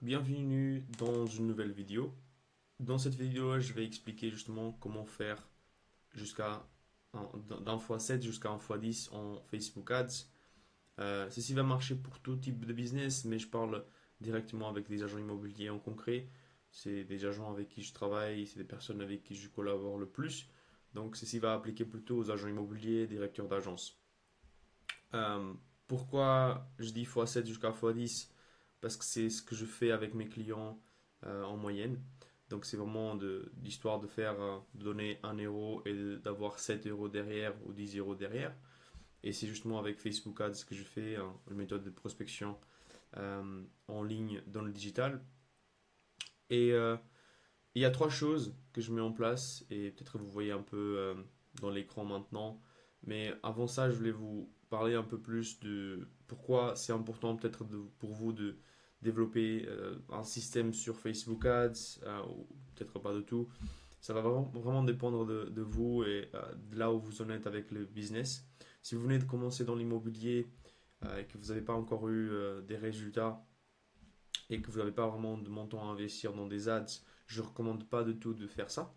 Bienvenue dans une nouvelle vidéo. Dans cette vidéo, je vais expliquer justement comment faire jusqu'à d'un x7 jusqu'à un x10 en Facebook Ads. Ceci va marcher pour tout type de business, mais je parle directement avec des agents immobiliers en concret. C'est des agents avec qui je travaille, c'est des personnes avec qui je collabore le plus. Donc ceci va appliquer plutôt aux agents immobiliers, directeurs d'agence. Euh, Pourquoi je dis x7 jusqu'à x10? Parce que c'est ce que je fais avec mes clients en moyenne. Donc c'est vraiment d'histoire de faire, de donner 1 euro et d'avoir 7 euros derrière ou 10 euros derrière. Et c'est justement avec Facebook Ads que je fais une méthode de prospection en ligne dans le digital. Et il y a trois choses que je mets en place et peut-être que vous voyez un peu dans l'écran maintenant. Mais avant ça, je voulais vous parler un peu plus de pourquoi c'est important peut-être pour vous de développer un système sur Facebook Ads, ou peut-être pas de tout. Ça va vraiment dépendre de vous et de là où vous en êtes avec le business. Si vous venez de commencer dans l'immobilier et que vous n'avez pas encore eu des résultats, et que vous n'avez pas vraiment de montant à investir dans des ads, je ne recommande pas du tout de faire ça.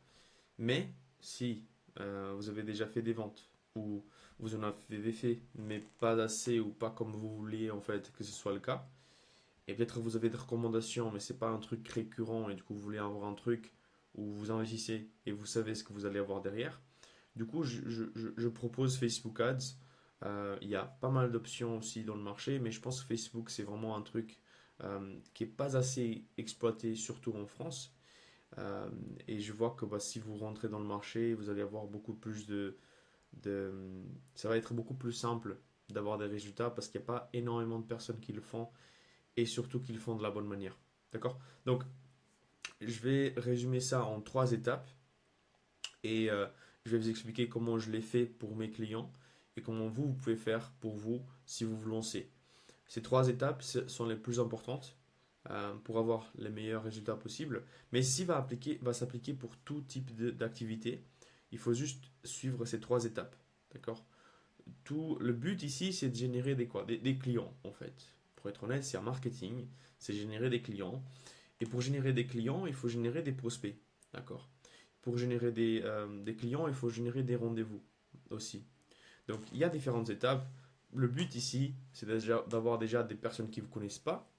Mais si vous avez déjà fait des ventes ou vous en avez fait, mais pas assez ou pas comme vous voulez en fait que ce soit le cas, et peut-être vous avez des recommandations, mais c'est pas un truc récurrent et du coup vous voulez avoir un truc où vous investissez et vous savez ce que vous allez avoir derrière. Du coup, je propose Facebook Ads. Il y a pas mal d'options aussi dans le marché, mais je pense que Facebook, c'est vraiment un truc qui n'est pas assez exploité, surtout en France. Euh, et je vois que bah, si vous rentrez dans le marché, vous allez avoir beaucoup plus de... Ça va être beaucoup plus simple d'avoir des résultats parce qu'il n'y a pas énormément de personnes qui le font et surtout qui le font de la bonne manière. D'accord? Donc, je vais résumer ça en trois étapes. Et je vais vous expliquer comment je l'ai fait pour mes clients et comment vous pouvez faire pour vous si vous vous lancez. Ces trois étapes sont les plus importantes pour avoir les meilleurs résultats possibles. Mais ceci va s'appliquer pour tout type d'activité. Il faut juste suivre ces trois étapes. D'accord? Le but ici, c'est de générer des, quoi? Des clients, en fait. Pour être honnête, c'est un marketing, c'est générer des clients. Et pour générer des clients, il faut générer des prospects. D'accord? Pour générer des clients, il faut générer des rendez-vous aussi. Donc, il y a différentes étapes. Le but ici, c'est d'avoir déjà des personnes qui ne vous connaissent pas,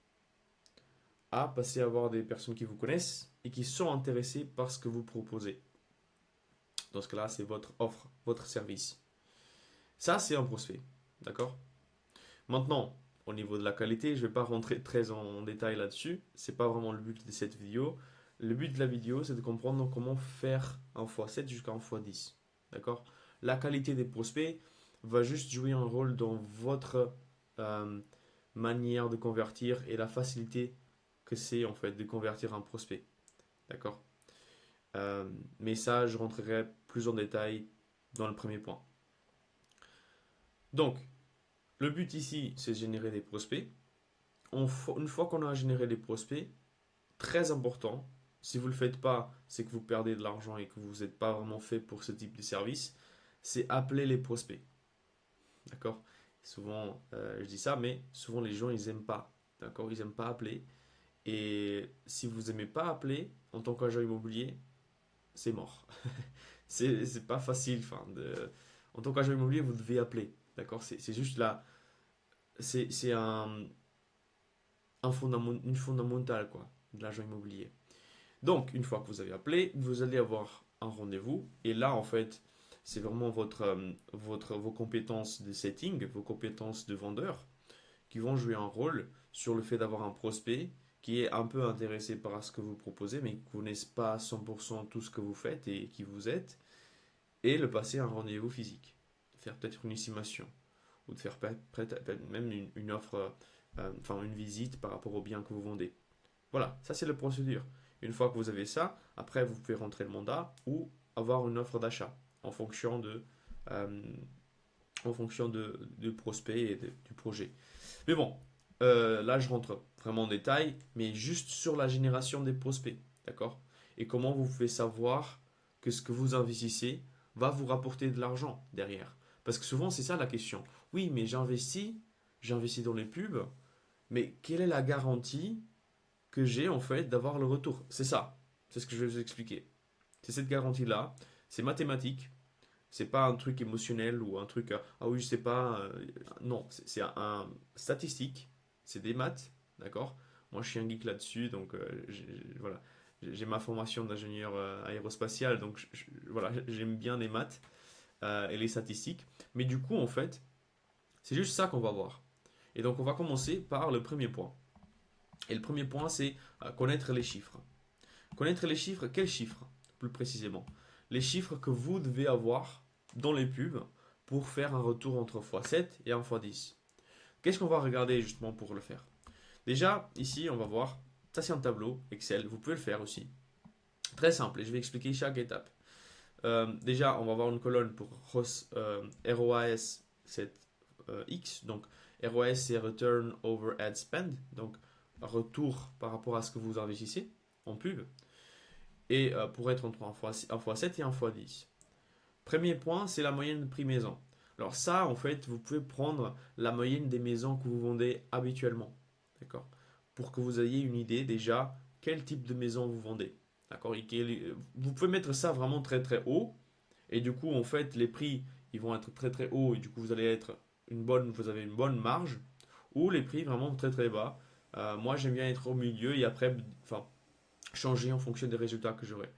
à passer à avoir des personnes qui vous connaissent et qui sont intéressées par ce que vous proposez. Dans ce cas-là, c'est votre offre, votre service. Ça, c'est un prospect. D'accord? Maintenant, au niveau de la qualité, je ne vais pas rentrer très en détail là-dessus. Ce n'est pas vraiment le but de cette vidéo. Le but de la vidéo, c'est de comprendre comment faire un x7 jusqu'à un x10. D'accord? La qualité des prospects va juste jouer un rôle dans votre euh, manière de convertir et la facilité que c'est en fait de convertir un prospect. D'accord? Mais ça, je rentrerai plus en détail dans le premier point. Donc, le but ici, c'est de générer des prospects. Une fois qu'on a généré des prospects, très important, si vous ne le faites pas, c'est que vous perdez de l'argent et que vous n'êtes pas vraiment fait pour ce type de service, c'est appeler les prospects. D'accord? Souvent, je dis ça, mais souvent les gens, ils n'aiment pas. D'accord? Ils n'aiment pas appeler. Et si vous n'aimez pas appeler, en tant qu'agent immobilier, c'est mort. C'est pas facile. En tant qu'agent immobilier, vous devez appeler. D'accord? C'est juste là. C'est une fondamentale, quoi, de l'agent immobilier. Donc, une fois que vous avez appelé, vous allez avoir un rendez-vous. Et là, en fait, c'est vraiment vos compétences de setting, vos compétences de vendeur qui vont jouer un rôle sur le fait d'avoir un prospect qui est un peu intéressé par ce que vous proposez, mais qui ne connaisse pas à 100% tout ce que vous faites et qui vous êtes, et le passer à un rendez-vous physique. De faire peut-être une estimation, ou de faire même une offre, enfin une visite par rapport au bien que vous vendez. Voilà, ça c'est la procédure. Une fois que vous avez ça, après vous pouvez rentrer le mandat ou avoir une offre d'achat en fonction euh, du prospect et du projet. Mais bon, là je rentre vraiment en détail, mais juste sur la génération des prospects, d'accord? Et comment vous pouvez savoir que ce que vous investissez va vous rapporter de l'argent derrière. Parce que souvent c'est ça la question. Oui, mais j'investis dans les pubs, mais quelle est la garantie que j'ai en fait d'avoir le retour. C'est ça. C'est ce que je vais vous expliquer. C'est cette garantie-là. C'est mathématique. C'est pas un truc émotionnel ou un truc, ah oui, je sais pas. Non, c'est un statistique. C'est des maths. D'accord? Moi, je suis un geek là-dessus. Donc, voilà. J'ai ma formation d'ingénieur aérospatial. Donc, voilà, j'aime bien les maths et les statistiques. Mais du coup, en fait, c'est juste ça qu'on va voir. Et donc, on va commencer par le premier point. Et le premier point, c'est connaître les chiffres. Connaître les chiffres, quels chiffres plus précisément? Les chiffres que vous devez avoir dans les pubs pour faire un retour entre x7 et 1 x10. Qu'est-ce qu'on va regarder justement pour le faire? Déjà, ici, on va voir, ça c'est un tableau Excel, vous pouvez le faire aussi. Très simple, et je vais expliquer chaque étape. Déjà, on va avoir une colonne pour ROAS, c'est X, donc ROAS c'est Return Over Ad Spend, donc retour par rapport à ce que vous investissez en pub, et pour être entre 1x7 et 1x10. Premier point, c'est la moyenne de prix maison. Alors ça, en fait, vous pouvez prendre la moyenne des maisons que vous vendez habituellement, d'accord? Pour que vous ayez une idée déjà quel type de maison vous vendez, d'accord? Vous pouvez mettre ça vraiment très très haut, et du coup, en fait, les prix, ils vont être très très hauts, et du coup, vous avez une bonne marge, ou les prix vraiment très très bas. Moi, j'aime bien être au milieu et après, enfin, changer en fonction des résultats que j'aurai.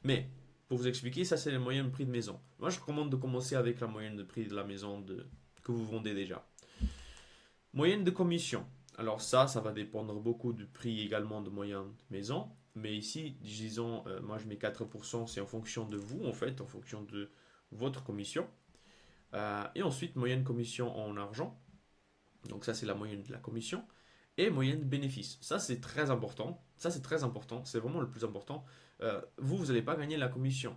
Mais, pour vous expliquer, ça c'est les moyennes de prix de maison. Moi, je recommande de commencer avec la moyenne de prix de la maison que vous vendez déjà. Moyenne de commission. Alors ça va dépendre beaucoup du prix également de moyenne de maison. Mais ici, disons, moi je mets 4%, c'est en fonction de vous, en fait, en fonction de votre commission. Et ensuite, moyenne commission en argent. Donc ça, c'est la moyenne de la commission. Et moyenne de bénéfice. Ça, c'est très important. Ça, c'est très important. C'est vraiment le plus important. Vous n'allez pas gagner la commission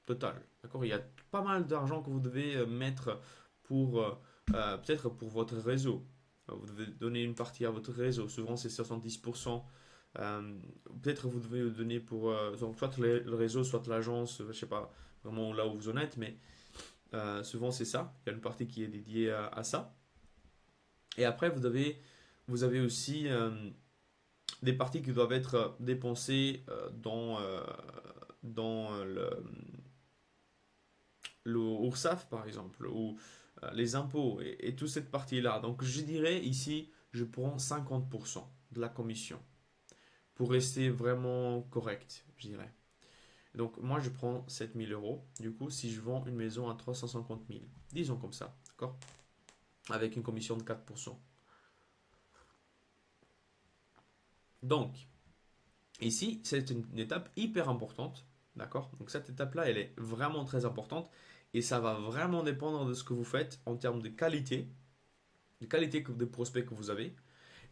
totale. D'accord? Il y a pas mal d'argent que vous devez mettre pour peut-être pour votre réseau. Vous devez donner une partie à votre réseau. Souvent, c'est 70%. Peut-être vous devez le donner pour soit le réseau, soit l'agence, je ne sais pas vraiment là où vous en êtes, mais souvent c'est ça. Il y a une partie qui est dédiée à ça. Et après, vous avez aussi des parties qui doivent être dépensées dans le URSSAF, par exemple, ou les impôts, et toute cette partie-là. Donc, je dirais ici, je prends 50% de la commission pour rester vraiment correct, je dirais. Donc, moi, je prends 7 000 euros. Du coup, si je vends une maison à 350 000, disons comme ça, d'accord? Avec une commission de 4%. Donc, ici, c'est une étape hyper importante, d'accord? Donc, cette étape-là, elle est vraiment très importante et ça va vraiment dépendre de ce que vous faites en termes de qualité des prospects que vous avez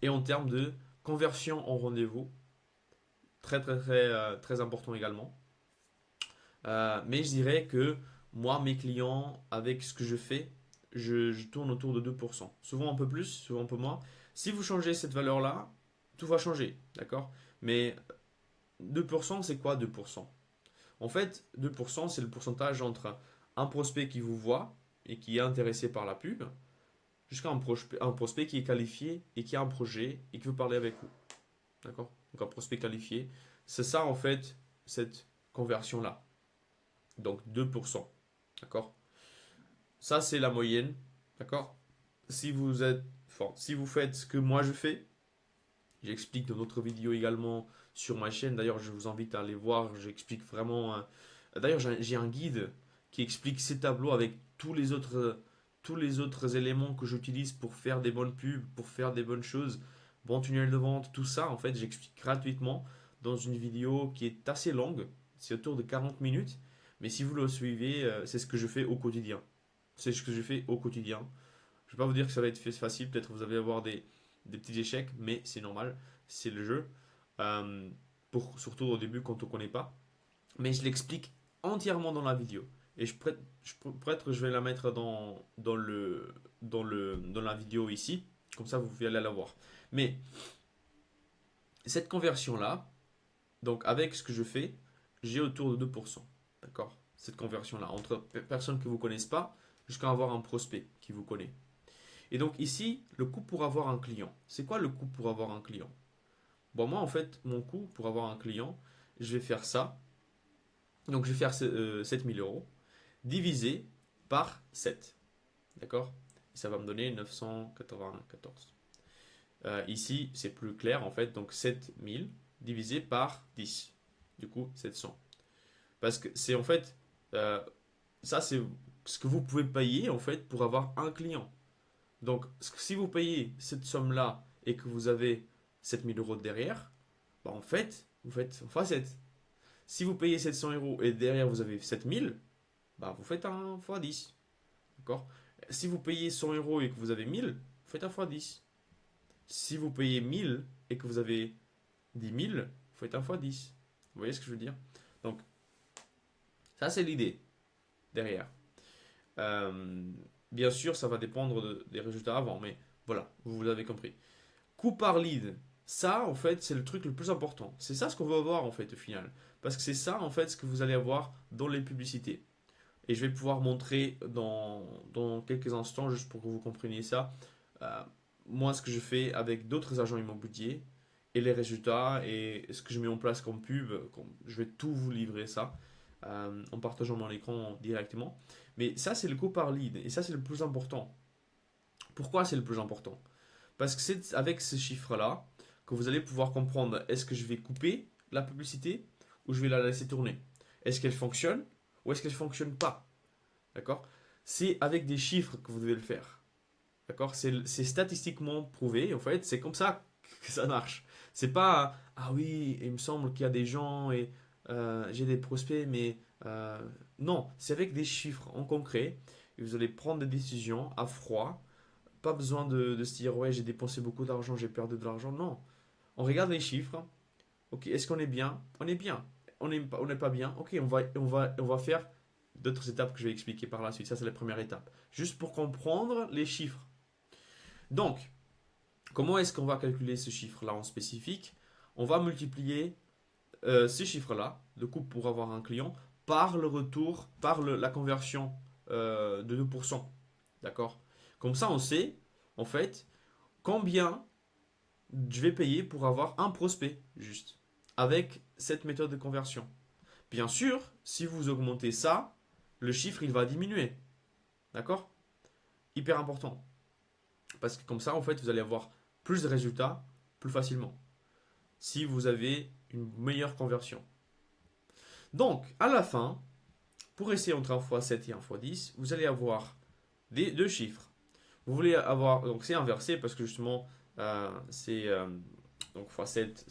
et en termes de conversion en rendez-vous, très très très très important également. Mais je dirais que moi, mes clients, avec ce que je fais, je tourne autour de 2%. Souvent un peu plus, souvent un peu moins. Si vous changez cette valeur-là, tout va changer, d'accord? Mais 2%, c'est quoi 2%? En fait, 2%, c'est le pourcentage entre un prospect qui vous voit et qui est intéressé par la pub, jusqu'à un prospect qui est qualifié et qui a un projet et qui veut parler avec vous. D'accord? Donc un prospect qualifié. C'est ça en fait, cette conversion-là. Donc 2%. D'accord? Ça c'est la moyenne. D'accord? Si vous faites ce que moi je fais, j'explique dans d'autres vidéos également sur ma chaîne. D'ailleurs, je vous invite à aller voir. J'explique vraiment. D'ailleurs, j'ai un guide qui explique ces tableaux avec tous les autres éléments que j'utilise pour faire des bonnes pubs, pour faire des bonnes choses, bon tunnel de vente, tout ça. En fait, j'explique gratuitement dans une vidéo qui est assez longue. C'est autour de 40 minutes. Mais si vous le suivez, c'est ce que je fais au quotidien. C'est ce que je fais au quotidien. Je ne vais pas vous dire que ça va être facile. Peut-être que vous allez avoir des petits échecs, mais c'est normal, c'est le jeu. Euh, Surtout au début quand on ne connaît pas. Mais je l'explique entièrement dans la vidéo. Et peut-être je vais la mettre dans la vidéo ici. Comme ça, vous pouvez aller la voir. Mais cette conversion-là, donc avec ce que je fais, j'ai autour de 2%. D'accord? Cette conversion-là, entre personnes que vous ne connaissez pas jusqu'à avoir un prospect qui vous connaît. Et donc ici, le coût pour avoir un client. C'est quoi le coût pour avoir un client? Bon, moi, en fait, mon coût pour avoir un client, je vais faire ça. Donc, je vais faire 7000 euros divisé par 7. D'accord? Ça va me donner 994. Ici, c'est plus clair, en fait. Donc, 7000 divisé par 10. Du coup, 700. Parce que c'est en fait, euh, ça, c'est ce que vous pouvez payer, en fait, pour avoir un client. Donc, si vous payez cette somme-là et que vous avez 7000 euros derrière, bah, en fait, vous faites x7. Si vous payez 700 euros et derrière vous avez 7000, bah, vous faites un x10. D'accord? Si vous payez 100 euros et que vous avez 1000, vous faites un x10. Si vous payez 1000 et que vous avez 10 000, vous faites un x10. Vous voyez ce que je veux dire? Donc, ça, c'est l'idée derrière. Euh, Bien sûr, ça va dépendre des résultats avant, mais voilà, vous l'avez compris. Coût par lead, ça, en fait, c'est le truc le plus important. C'est ça ce qu'on veut avoir, en fait, au final. Parce que c'est ça, en fait, ce que vous allez avoir dans les publicités. Et je vais pouvoir montrer dans quelques instants, juste pour que vous compreniez ça, euh, moi, ce que je fais avec d'autres agents immobiliers et les résultats et ce que je mets en place comme pub. Je vais tout vous livrer ça en partageant mon écran directement. Mais ça, c'est le coût par lead et ça, c'est le plus important. Pourquoi c'est le plus important? Parce que c'est avec ces chiffres-là que vous allez pouvoir comprendre est-ce que je vais couper la publicité ou je vais la laisser tourner. Est-ce qu'elle fonctionne ou est-ce qu'elle ne fonctionne pas? D'accord? C'est avec des chiffres que vous devez le faire. D'accord? C'est statistiquement prouvé. En fait, c'est comme ça que ça marche. C'est pas ah oui, il me semble qu'il y a des gens et j'ai des prospects, mais non, c'est avec des chiffres en concret. Et vous allez prendre des décisions à froid. Pas besoin de se dire ouais, j'ai dépensé beaucoup d'argent, j'ai perdu de l'argent. Non. On regarde les chiffres. Ok, est-ce qu'on est bien? On est bien. On n'est pas bien. Ok, on va faire d'autres étapes que je vais expliquer par la suite. Ça, c'est la première étape. Juste pour comprendre les chiffres. Donc, comment est-ce qu'on va calculer ce chiffre-là en spécifique? On va multiplier ces chiffres-là, le coût pour avoir un client, par le retour, par la conversion de 2%. D'accord? Comme ça, on sait, en fait, combien je vais payer pour avoir un prospect, juste, avec cette méthode de conversion. Bien sûr, si vous augmentez ça, le chiffre, il va diminuer. D'accord? Hyper important. Parce que comme ça, en fait, vous allez avoir plus de résultats plus facilement. Si vous avez une meilleure conversion. Donc, à la fin, pour essayer entre 1 x 7 et 1 x 10, vous allez avoir deux chiffres. Vous voulez avoir, donc c'est inversé parce que justement, c'est donc x7,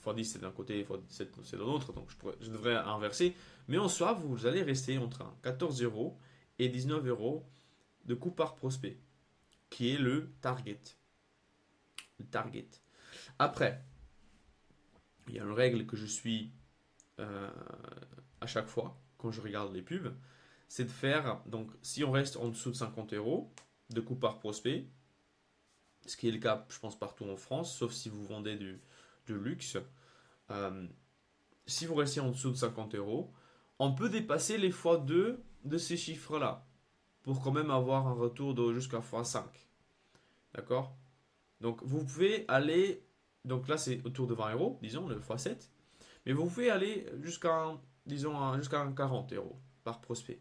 x10 c'est d'un côté, x7 c'est de l'autre, donc je devrais inverser. Mais en soi, vous allez rester entre 14 euros et 19 euros de coût par prospect, qui est le target. Le target. Après, il y a une règle que je suis euh, à chaque fois quand je regarde les pubs, c'est de faire, donc si on reste en dessous de 50 euros de coût par prospect, ce qui est le cas, je pense, partout en France, sauf si vous vendez du luxe, euh, si vous restez en dessous de 50 euros, on peut dépasser les x2 de ces chiffres-là pour quand même avoir un retour de jusqu'à x5. D'accord? Donc vous pouvez aller, donc là c'est autour de 20 euros, disons, le x7, mais vous pouvez aller jusqu'à, disons, jusqu'à 40 euros par prospect.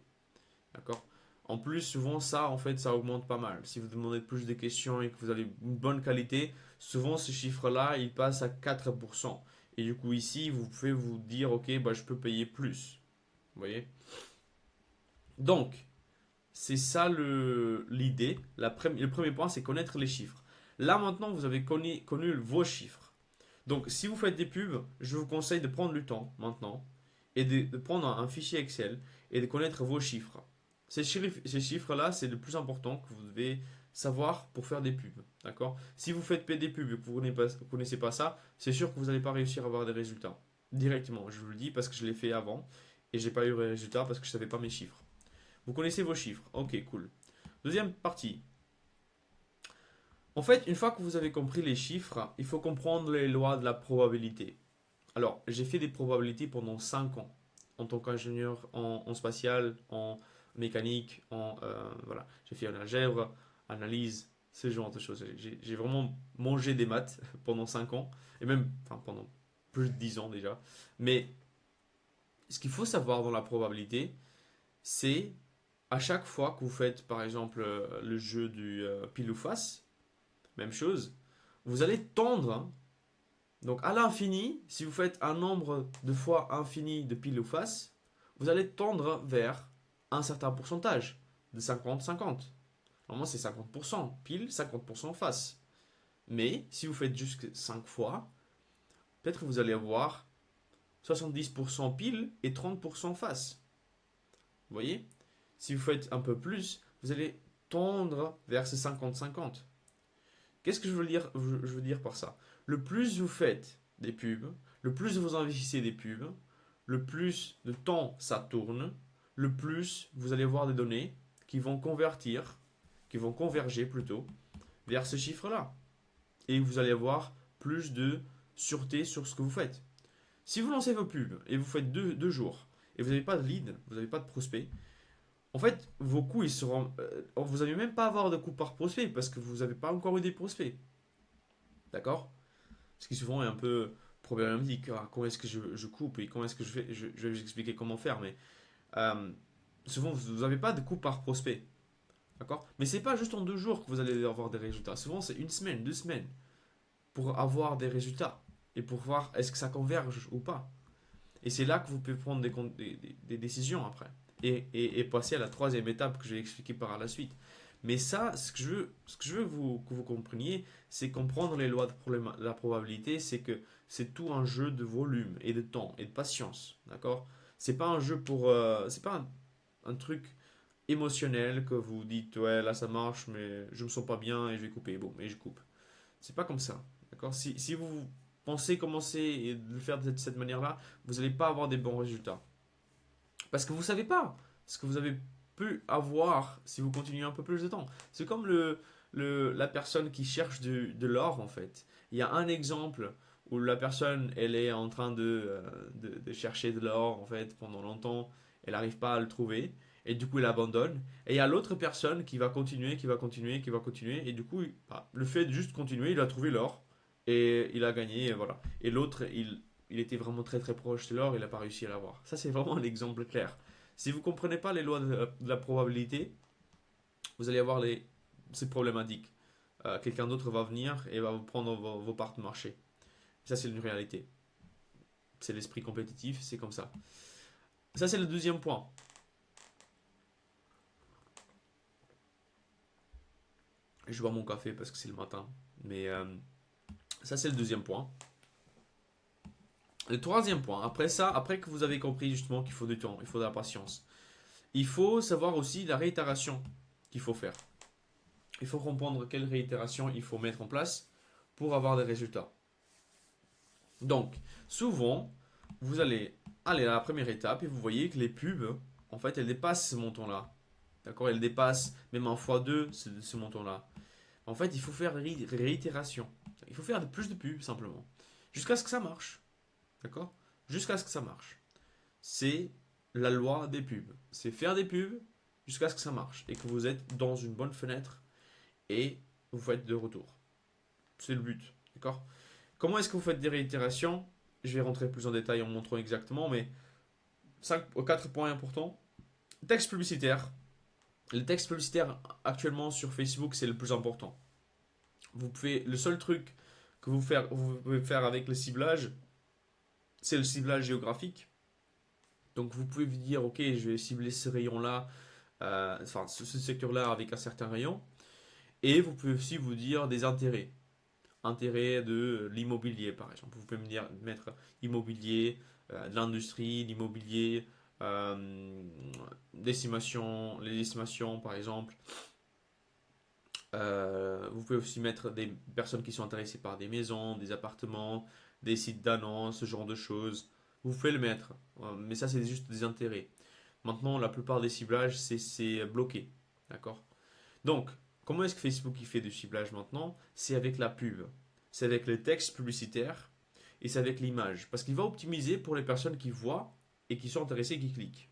D'accord? En plus, souvent, ça, en fait, ça augmente pas mal. Si vous demandez plus de questions et que vous avez une bonne qualité, souvent, ce chiffre-là, il passe à 4%. Et du coup, ici, vous pouvez vous dire, OK, bah, je peux payer plus. Vous voyez? Donc, c'est ça l'idée. Le premier point, c'est connaître les chiffres. Là, maintenant, vous avez connu vos chiffres. Donc, si vous faites des pubs, je vous conseille de prendre le temps maintenant et de prendre un fichier Excel et de connaître vos chiffres. Ces chiffres-là, c'est le plus important que vous devez savoir pour faire des pubs. D'accord? Si vous faites des pubs et que vous ne connaissez pas ça, c'est sûr que vous n'allez pas réussir à avoir des résultats. Directement, je vous le dis parce que je l'ai fait avant et j'ai pas eu de résultats parce que je ne savais pas mes chiffres. Vous connaissez vos chiffres. Ok, cool. Deuxième partie. En fait, une fois que vous avez compris les chiffres, il faut comprendre les lois de la probabilité. Alors, j'ai fait des probabilités pendant 5 ans en tant qu'ingénieur en spatial, en mécanique, voilà. J'ai fait en algèbre, analyse, ce genre de choses. J'ai vraiment mangé des maths pendant 5 ans, et même enfin, pendant plus de 10 ans déjà. Mais ce qu'il faut savoir dans la probabilité, c'est à chaque fois que vous faites par exemple le jeu du pile ou face, même chose, vous allez tendre, hein. Donc à l'infini, si vous faites un nombre de fois infini de pile ou face, vous allez tendre vers un certain pourcentage de 50-50. Normalement c'est 50% pile, 50% face. Mais si vous faites juste 5 fois, peut-être que vous allez avoir 70% pile et 30% face. Vous voyez? Si vous faites un peu plus, vous allez tendre vers ces 50-50. Qu'est-ce que je veux dire par ça? Le plus vous faites des pubs, le plus vous investissez des pubs, le plus de temps ça tourne, le plus vous allez voir des données qui vont convertir, qui vont converger plutôt, vers ce chiffre-là. Et vous allez avoir plus de sûreté sur ce que vous faites. Si vous lancez vos pubs et vous faites deux jours et vous n'avez pas de lead, vous n'avez pas de prospect, en fait, vos coûts, ils seront. Vous n'allez même pas avoir de coûts par prospect parce que vous n'avez pas encore eu des prospects. D'accord? Ce qui souvent est un peu problématique. Ah, comment est-ce que je coupe et comment est-ce que je fais? Je vais vous expliquer comment faire, mais euh, souvent vous n'avez pas de coûts par prospect. D'accord? Mais c'est pas juste en 2 jours que vous allez avoir des résultats. Souvent, c'est une semaine, 2 semaines pour avoir des résultats et pour voir est-ce que ça converge ou pas. Et c'est là que vous pouvez prendre des décisions après. Et passer à la troisième étape que je vais expliquer par la suite. Mais ça, ce que je veux que vous compreniez, c'est comprendre les lois de la probabilité, c'est que c'est tout un jeu de volume et de temps et de patience. D'accord? C'est pas un jeu pour. C'est pas un truc émotionnel que vous dites, ouais, là ça marche, mais je me sens pas bien et je vais couper. Bon, et je coupe. C'est pas comme ça. D'accord? Si vous pensez commencer et de le faire de cette manière-là, vous n'allez pas avoir des bons résultats. Parce que vous ne savez pas ce que vous avez pu avoir si vous continuez un peu plus de temps. C'est comme la personne qui cherche de l'or, en fait. Il y a un exemple où la personne, elle est en train de chercher de l'or, en fait, pendant longtemps. Elle n'arrive pas à le trouver. Et du coup, elle abandonne. Et il y a l'autre personne qui va continuer, qui va continuer, qui va continuer. Et du coup, bah, le fait de juste continuer, il a trouvé l'or. Et il a gagné, et voilà. Et l'autre, il était vraiment très très proche de l'or, il n'a pas réussi à l'avoir. Ça, c'est vraiment un exemple clair. Si vous ne comprenez pas les lois de la probabilité, vous allez avoir ces problématiques. Quelqu'un d'autre va venir et va vous prendre vos parts de marché. Ça, c'est une réalité. C'est l'esprit compétitif, c'est comme ça. Ça, c'est le deuxième point. Je bois mon café parce que c'est le matin. Mais ça, c'est le deuxième point. Le troisième point, après ça, après que vous avez compris justement qu'il faut du temps, il faut de la patience, il faut savoir aussi la réitération qu'il faut faire. Il faut comprendre quelle réitération il faut mettre en place pour avoir des résultats. Donc, souvent, vous allez aller à la première étape et vous voyez que les pubs, en fait, elles dépassent ce montant-là. D'accord? Elles dépassent même en x2 ce montant-là. En fait, il faut faire réitération. Il faut faire plus de pubs simplement. Jusqu'à ce que ça marche. D'accord? Jusqu'à ce que ça marche. C'est la loi des pubs. C'est faire des pubs jusqu'à ce que ça marche et que vous êtes dans une bonne fenêtre et vous faites de retour. C'est le but. D'accord? Comment est-ce que vous faites des réitérations? Je vais rentrer plus en détail en montrant exactement, mais 4 points importants. Texte publicitaire. Le texte publicitaire actuellement sur Facebook, c'est le plus important. Le seul truc que vous pouvez faire avec le ciblage, c'est le ciblage géographique. Donc vous pouvez vous dire, ok, je vais cibler ce rayon-là, enfin ce secteur-là avec un certain rayon. Et vous pouvez aussi vous dire des intérêts. Intérêts de l'immobilier, par exemple. Vous pouvez mettre immobilier, de l'industrie, l'immobilier, les estimations, par exemple. Vous pouvez aussi mettre des personnes qui sont intéressées par des maisons, des appartements, des sites d'annonces, ce genre de choses. Vous pouvez le mettre, mais ça c'est juste des intérêts. Maintenant, la plupart des ciblages, c'est bloqué. D'accord? Donc, comment est-ce que Facebook il fait du ciblage maintenant? C'est avec la pub. C'est avec le texte publicitaire et c'est avec l'image. Parce qu'il va optimiser pour les personnes qui voient et qui sont intéressées et qui cliquent.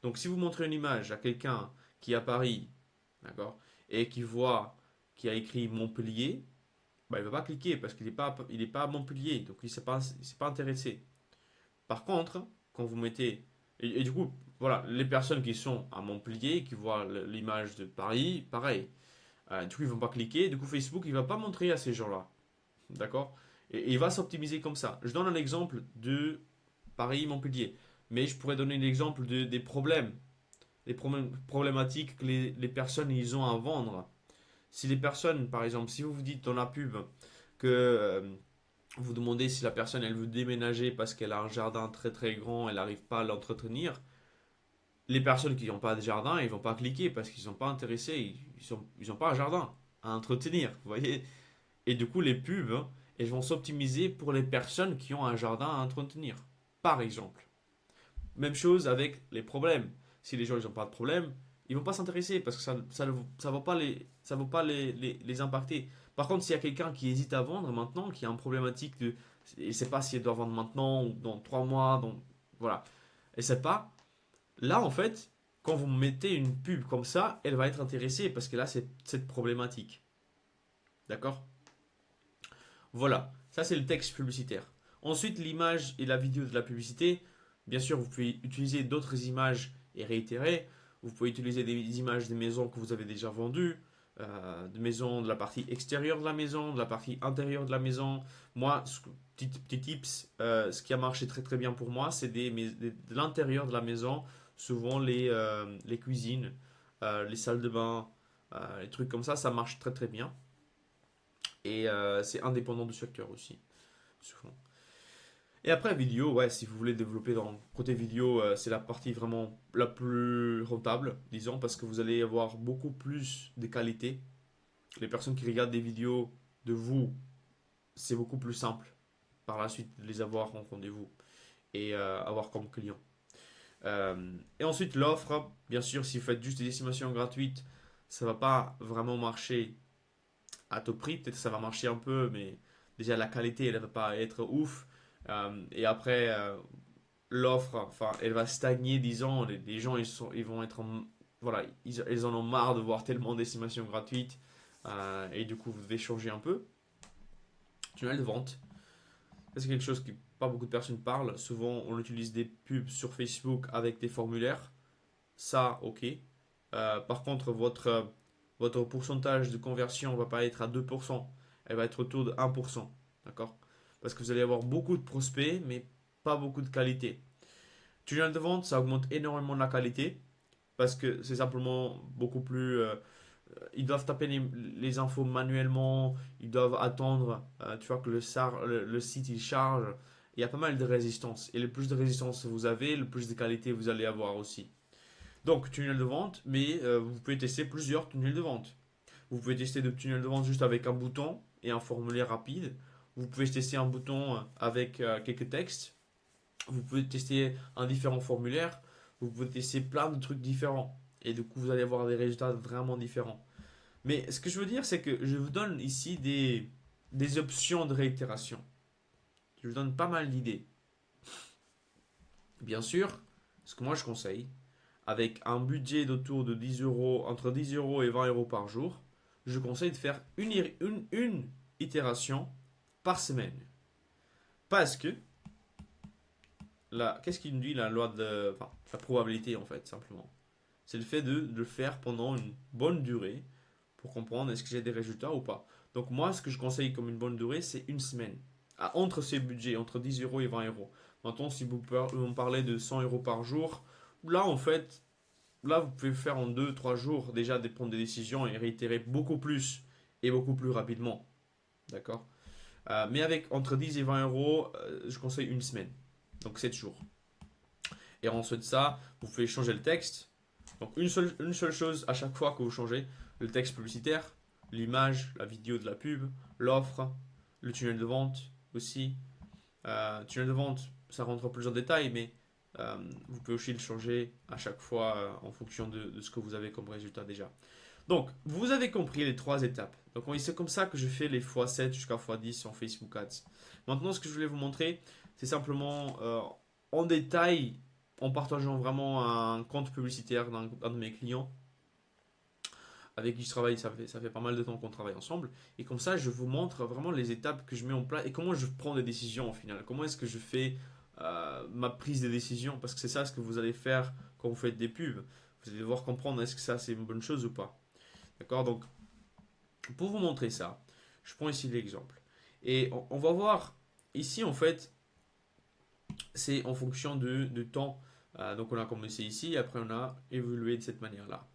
Donc, si vous montrez une image à quelqu'un qui est à Paris, d'accord, et qui voit qui a écrit Montpellier, bah, il ne va pas cliquer parce qu'il est pas à Montpellier, donc il s'est pas intéressé. Par contre, quand vous mettez... Et du coup, voilà, les personnes qui sont à Montpellier, qui voient l'image de Paris, pareil. Du coup, ils vont pas cliquer. Du coup, Facebook, il va pas montrer à ces gens-là. D'accord? Et il va s'optimiser comme ça. Je donne un exemple de Paris-Montpellier. Mais je pourrais donner l'exemple des problèmes. Les problématiques que les personnes ils ont à vendre. Si les personnes, par exemple, si vous vous dites dans la pub que vous demandez si la personne elle veut déménager parce qu'elle a un jardin très très grand, elle n'arrive pas à l'entretenir, les personnes qui n'ont pas de jardin, ils vont pas cliquer parce qu'ils sont pas intéressés, ils ont pas un jardin à entretenir, vous voyez. Et du coup, les pubs, hein, elles vont s'optimiser pour les personnes qui ont un jardin à entretenir, par exemple. Même chose avec les problèmes. Si les gens n'ont pas de problème, ils vont pas s'intéresser parce que ça va pas les impacter. Par contre, s'il y a quelqu'un qui hésite à vendre maintenant, qui a une problématique de, il ne sait pas s'il doit vendre maintenant ou dans 3 mois, voilà, et sait pas. Là, en fait, quand vous mettez une pub comme ça, elle va être intéressée parce que là, c'est cette problématique. D'accord? Voilà, ça c'est le texte publicitaire. Ensuite, l'image et la vidéo de la publicité. Bien sûr, vous pouvez utiliser d'autres images et réitérer. Vous pouvez utiliser des images des maisons que vous avez déjà vendues, des maisons de la partie extérieure de la maison, de la partie intérieure de la maison. Moi, petit tips, ce qui a marché très très bien pour moi, c'est de l'intérieur de la maison, souvent les cuisines, les salles de bain, les trucs comme ça marche très très bien. Et c'est indépendant du secteur aussi, souvent. Et après, vidéo, ouais, si vous voulez développer dans le côté vidéo, c'est la partie vraiment la plus rentable, disons, parce que vous allez avoir beaucoup plus de qualité. Les personnes qui regardent des vidéos de vous, c'est beaucoup plus simple par la suite de les avoir en rendez-vous et avoir comme client. Et ensuite, l'offre, bien sûr, si vous faites juste des estimations gratuites, ça va pas vraiment marcher à taux prix. Peut-être que ça va marcher un peu, mais déjà la qualité, elle ne va pas être ouf. Et après, l'offre, enfin, elle va stagner, disons. Les gens, ils vont être voilà, ils en ont marre de voir tellement d'estimations gratuites. Et du coup, vous devez changer un peu. Tunnel de vente. Ça, c'est quelque chose que pas beaucoup de personnes parlent. Souvent, on utilise des pubs sur Facebook avec des formulaires. Ça, ok. Par contre, votre pourcentage de conversion ne va pas être à 2%. Elle va être autour de 1%. D'accord? Parce que vous allez avoir beaucoup de prospects, mais pas beaucoup de qualité. Tunnel de vente, ça augmente énormément la qualité. Parce que c'est simplement beaucoup plus. Ils doivent taper les infos manuellement. Ils doivent attendre. Tu vois que le site il charge. Il y a pas mal de résistance. Et le plus de résistance vous avez, le plus de qualité vous allez avoir aussi. Donc, tunnel de vente, mais vous pouvez tester plusieurs tunnels de vente. Vous pouvez tester de tunnels de vente juste avec un bouton et un formulaire rapide. Vous pouvez tester un bouton avec quelques textes. Vous pouvez tester un différent formulaire. Vous pouvez tester plein de trucs différents. Et du coup, vous allez avoir des résultats vraiment différents. Mais ce que je veux dire, c'est que je vous donne ici des options de réitération. Je vous donne pas mal d'idées. Bien sûr, ce que moi je conseille, avec un budget d'autour de 10 euros, entre 10 euros et 20 euros par jour, je conseille de faire une itération par semaine. Parce que, qu'est-ce qui nous dit la loi de enfin, la probabilité en fait, simplement. C'est le fait de le faire pendant une bonne durée pour comprendre est-ce que j'ai des résultats ou pas. Donc moi, ce que je conseille comme une bonne durée, c'est une semaine. Entre ces budgets, entre 10 euros et 20 euros. Maintenant, si vous me parlez de 100 euros par jour, là en fait, là, vous pouvez faire en 2 3 jours déjà prendre des décisions et réitérer beaucoup plus et beaucoup plus rapidement. D'accord? Mais avec entre 10 et 20 euros, je conseille une semaine. Donc 7 jours. Et ensuite de ça, vous pouvez changer le texte. Donc une seule chose à chaque fois que vous changez, le texte publicitaire, l'image, la vidéo de la pub, l'offre, le tunnel de vente aussi. Tunnel de vente, ça rentre plus en détail, mais vous pouvez aussi le changer à chaque fois en fonction de ce que vous avez comme résultat déjà. Donc, vous avez compris les 3 étapes. Donc, c'est comme ça que je fais les x7 jusqu'à x10 en Facebook Ads. Maintenant, ce que je voulais vous montrer, c'est simplement en détail, en partageant vraiment un compte publicitaire d'un de mes clients. avec qui je travaille, ça fait pas mal de temps qu'on travaille ensemble. Et comme ça, je vous montre vraiment les étapes que je mets en place et comment je prends des décisions au final. Comment est-ce que je fais ma prise de décision. Parce que c'est ça ce que vous allez faire quand vous faites des pubs. Vous allez devoir comprendre est-ce que ça c'est une bonne chose ou pas. D'accord. Donc, pour vous montrer ça, je prends ici l'exemple. Et on va voir ici en fait, c'est en fonction de temps. Donc on a commencé ici, et après on a évolué de cette manière-là.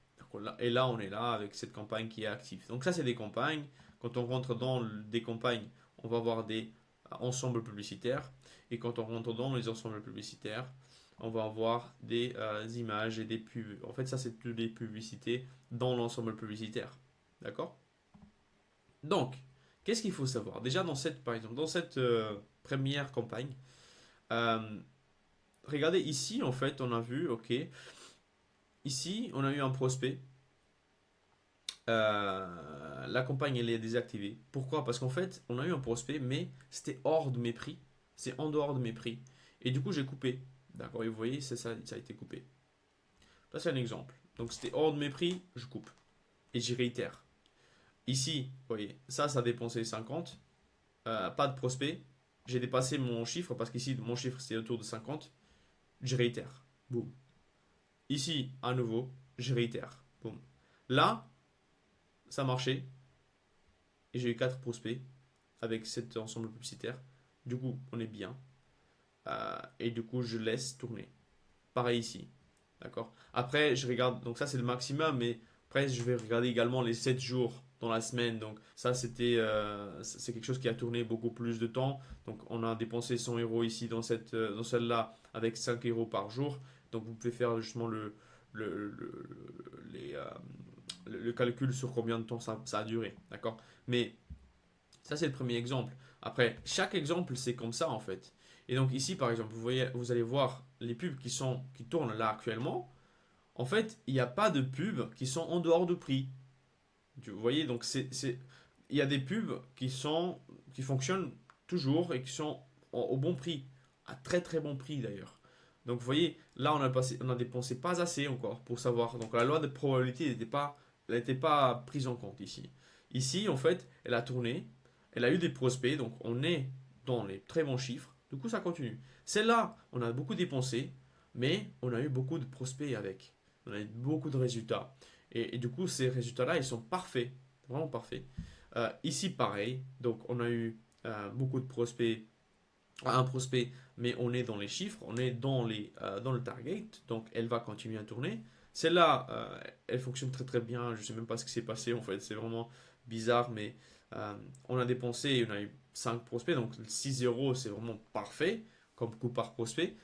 Et là, on est là avec cette campagne qui est active. Donc ça, c'est des campagnes. Quand on rentre dans des campagnes, on va avoir des ensembles publicitaires. Et quand on rentre dans les ensembles publicitaires, on va avoir des images et des pubs. En fait, ça, c'est toutes les publicités dans l'ensemble publicitaire. D'accord? Donc, qu'est-ce qu'il faut savoir? Déjà, par exemple, dans cette première campagne, euh, regardez ici, en fait, on a vu, ok, ici, on a eu un prospect. La campagne, elle est désactivée. Pourquoi? Parce qu'en fait, on a eu un prospect, mais c'était hors de mes prix. C'est en dehors de mes prix. Et du coup, j'ai coupé. D'accord? Et vous voyez, ça a été coupé. Ça, c'est un exemple. Donc, c'était hors de mes prix, je coupe. Et j'y réitère. Ici, vous voyez, ça a dépensé 50. Pas de prospect. J'ai dépassé mon chiffre parce qu'ici, mon chiffre, c'est autour de 50. Je réitère. Boum. Ici, à nouveau, je réitère. Boum. Là, ça marchait. Et j'ai eu 4 prospects avec cet ensemble publicitaire. Du coup, on est bien. Et du coup, je laisse tourner. Pareil ici. D'accord. Après, je regarde. Donc, ça, c'est le maximum. Mais après, je vais regarder également les 7 jours dans la semaine. Donc, ça, c'est quelque chose qui a tourné beaucoup plus de temps. Donc, on a dépensé 100 euros ici dans celle-là avec 5 euros par jour. Donc, vous pouvez faire justement le, le, les, le calcul sur combien de temps ça a duré. D'accord. Mais ça, c'est le premier exemple. Après, chaque exemple, c'est comme ça en fait. Et donc ici, par exemple, vous allez voir les pubs qui tournent là actuellement. En fait, il n'y a pas de pubs qui sont en dehors de prix. Vous voyez, donc il y a des pubs qui fonctionnent toujours et qui sont au bon prix, à très très bon prix d'ailleurs. Donc vous voyez, là on a dépensé pas assez encore pour savoir. Donc la loi de probabilité n'était pas prise en compte ici. Ici, en fait, elle a tourné, elle a eu des prospects, donc on est dans les très bons chiffres. Du coup, ça continue. Celle-là, on a beaucoup dépensé, mais on a eu beaucoup de prospects avec. On a eu beaucoup de résultats. Et du coup, ces résultats-là, ils sont parfaits, vraiment parfaits. Ici, pareil. Donc, on a eu beaucoup de prospects, un prospect, mais on est dans les chiffres, on est dans le target. Donc, elle va continuer à tourner. Celle-là, elle fonctionne très très bien. Je ne sais même pas ce qui s'est passé en fait. C'est vraiment bizarre, mais on a dépensé et on a eu 5 prospects. Donc, 6 euros, c'est vraiment parfait comme coût par prospect.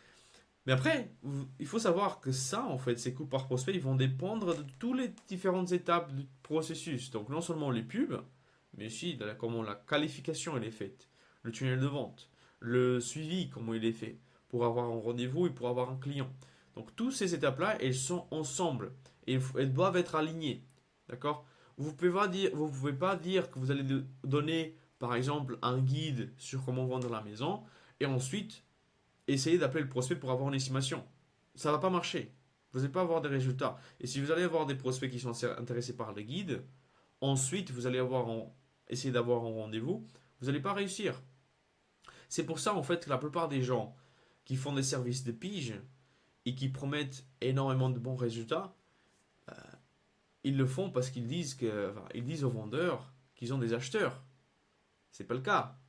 Mais après, il faut savoir que ça, en fait, ces coûts par prospect, ils vont dépendre de toutes les différentes étapes du processus. Donc, non seulement les pubs, mais aussi de comment la qualification elle est faite, le tunnel de vente, le suivi, comment il est fait, pour avoir un rendez-vous et pour avoir un client. Donc, toutes ces étapes-là, elles sont ensemble et elles doivent être alignées. D'accord? Vous pouvez pas dire que vous allez donner, par exemple, un guide sur comment vendre la maison et ensuite essayez d'appeler le prospect pour avoir une estimation. Ça va pas marcher. Vous n'allez pas avoir des résultats. Et si vous allez avoir des prospects qui sont intéressés par les guides, ensuite vous allez essayer d'avoir un rendez-vous, vous n'allez pas réussir. C'est pour ça en fait que la plupart des gens qui font des services de pige et qui promettent énormément de bons résultats, euh, ils le font parce ils disent aux vendeurs qu'ils ont des acheteurs. C'est pas le cas.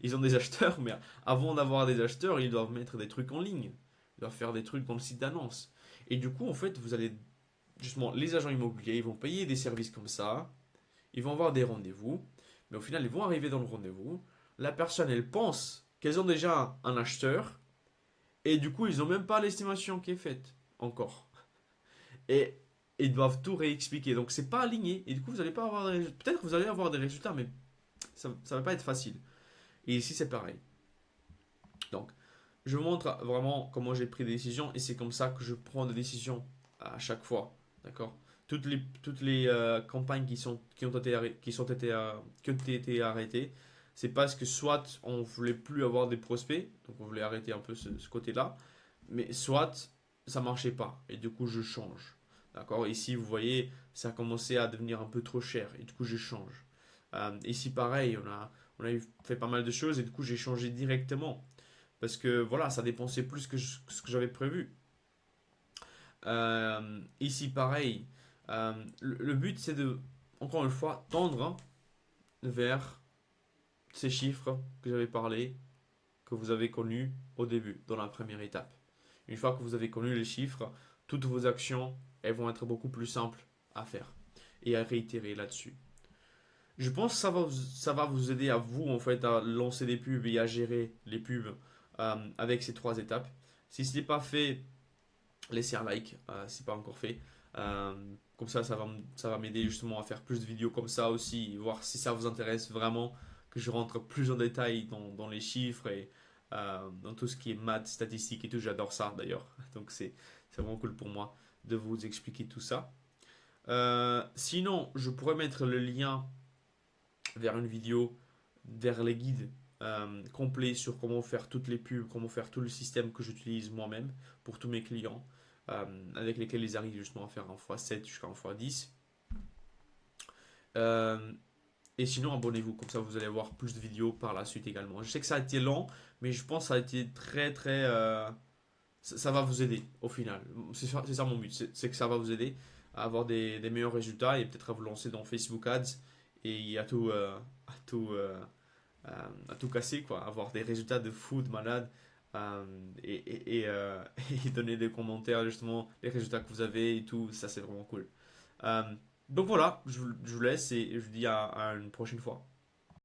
Ils ont des acheteurs, mais avant d'avoir des acheteurs, ils doivent mettre des trucs en ligne. Ils doivent faire des trucs dans le site d'annonce. Et du coup, en fait, vous allez justement, les agents immobiliers, ils vont payer des services comme ça. Ils vont avoir des rendez-vous. Mais au final, ils vont arriver dans le rendez-vous. La personne, elle pense qu'elles ont déjà un acheteur. Et du coup, ils n'ont même pas l'estimation qui est faite encore. Et ils doivent tout réexpliquer. Donc, c'est pas aligné. Et du coup, vous n'allez pas avoir des résultats. Peut-être que vous allez avoir des résultats, mais ça ne va pas être facile. Et ici, c'est pareil. Donc, je vous montre vraiment comment j'ai pris des décisions et c'est comme ça que je prends des décisions à chaque fois. D'accord? Toutes les campagnes qui ont été arrêtées, c'est parce que soit on voulait plus avoir des prospects, donc on voulait arrêter un peu ce côté-là, mais soit ça marchait pas et du coup je change. D'accord? Ici, vous voyez, ça a commencé à devenir un peu trop cher et du coup, je change. Ici, pareil, on a fait pas mal de choses et du coup, j'ai changé directement parce que voilà, ça dépensait plus que ce que j'avais prévu. Ici, pareil, le but, c'est de, encore une fois, tendre hein, vers ces chiffres que j'avais parlé, que vous avez connus au début, dans la première étape. Une fois que vous avez connu les chiffres, toutes vos actions, elles vont être beaucoup plus simples à faire et à réitérer là-dessus. Je pense que ça va vous aider à vous, en fait, à lancer des pubs et à gérer les pubs avec ces trois étapes. Si ce n'est pas fait, laissez un like si pas encore fait. Euh, Comme ça va m'aider justement à faire plus de vidéos comme ça aussi, voir si ça vous intéresse vraiment, que je rentre plus en détail dans les chiffres et dans tout ce qui est maths, statistiques et tout. J'adore ça d'ailleurs. Donc c'est vraiment cool pour moi de vous expliquer tout ça. Sinon, je pourrais mettre le lien vers une vidéo, vers les guides complets sur comment faire toutes les pubs, comment faire tout le système que j'utilise moi-même pour tous mes clients, avec lesquels ils arrivent justement à faire un x7 jusqu'à un x10. Euh, et sinon, abonnez-vous, comme ça vous allez voir plus de vidéos par la suite également. Je sais que ça a été lent, mais je pense que ça a été très très... ça va vous aider au final. C'est ça mon but, c'est que ça va vous aider à avoir des meilleurs résultats et peut-être à vous lancer dans Facebook Ads et à tout, euh, à tout casser, quoi. Avoir des résultats de fou, de malade et donner des commentaires, justement, les résultats que vous avez et tout. Ça, c'est vraiment cool. Euh, donc voilà, je vous laisse et je vous dis à une prochaine fois.